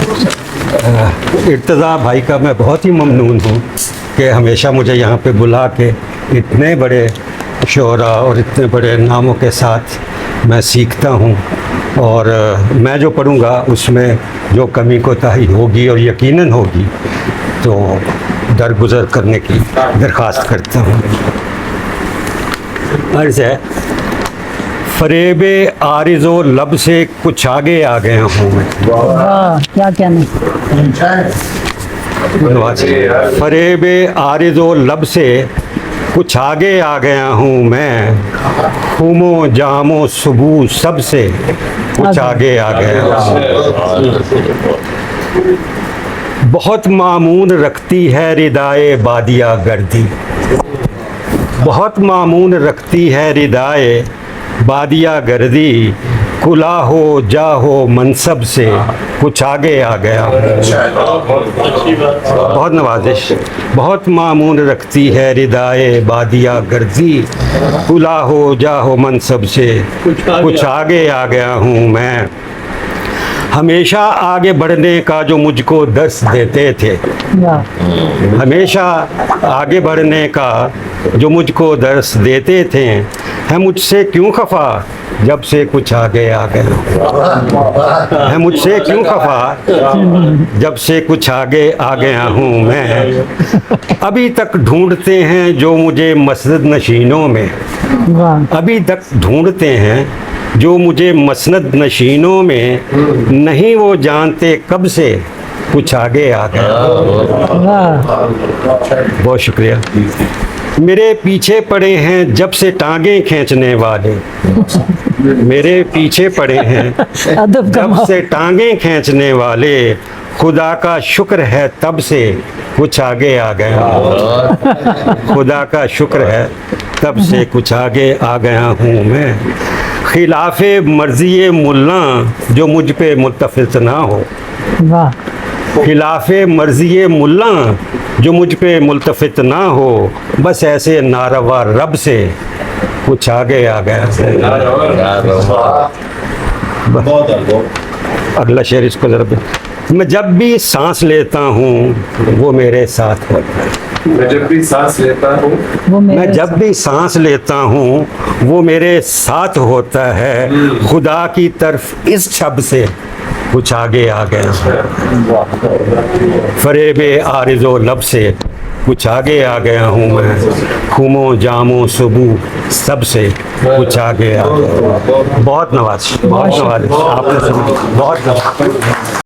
ارتضیٰ بھائی کا میں بہت ہی ممنون ہوں کہ ہمیشہ مجھے یہاں پہ بلا کے اتنے بڑے شعراء اور اتنے بڑے ناموں کے ساتھ میں سیکھتا ہوں، اور میں جو پڑھوں گا اس میں جو کمی کوتاہی ہوگی اور یقیناً ہوگی تو درگزر کرنے کی درخواست کرتا ہوں۔ عرض ہے، فریب عارض و لب سے کچھ آگے آ گیا ہوں میں۔ کیا کہنے، فریب عارض و لب سے کچھ آگے آ گیا ہوں میں، خم و جام و صبو سب سے کچھ آگے آ گیا ہوں۔ بہت مامون رکھتی ہے ردائے بادیہ گردی، بہت مامون رکھتی ہے ردائے بادیہ گردی، کلا ہو جا ہو منصب سے کچھ آگے آ گیا ہوں۔ بہت نوازش۔ بہت مامون رکھتی ہے ردائے بادیہ گردی، کلا ہو جا ہو منصب سے کچھ آگے آ گیا ہوں میں۔ ہمیشہ آگے بڑھنے کا جو مجھ کو درس دیتے تھے، ہمیشہ آگے بڑھنے کا جو مجھ کو درس دیتے تھے، ہے مجھ سے کیوں خفا جب سے کچھ آگے آ گیا، ہے مجھ سے کیوں خفا جب سے کچھ آگے آ گیا ہوں میں۔ ابھی تک ڈھونڈتے ہیں جو مجھے مسند نشینوں میں، ابھی تک ڈھونڈتے ہیں جو مجھے مسند نشینوں میں، نہیں وہ جانتے کب سے کچھ آگے آ گیا۔ بہت شکریہ۔ میرے پیچھے پڑے ہیں جب سے ٹانگیں کھینچنے والے، میرے پیچھے پڑے ہیں جب سے ٹانگیں کھینچنے والے، خدا کا شکر ہے تب سے کچھ آگے آ گیا، خدا کا شکر ہے تب سے کچھ آگے آ گیا ہوں میں۔ خلاف مرضی ملا جو مجھ پہ متفق نہ ہو، خلاف مرضی ملا جو مجھ پہ ملتفت نہ ہو، بس ایسے ناروا رب سے کچھ آگے آ گیا۔ اگلا شعر اس کو ذرا، میں جب بھی سانس لیتا ہوں وہ میرے ساتھ ہوتا ہے، میں جب بھی سانس لیتا ہوں، میں جب بھی سانس لیتا ہوں وہ میرے ساتھ ہوتا ہے، خدا کی طرف اس چھب سے کچھ آگے آ گیا۔ فریب عارض و لب سے کچھ آگے آ گیا ہوں میں، خم و جام و صبو سب سے کچھ آگے آ گیا۔ بہت نواز، بہت نواز آپ نے، بہت نواز۔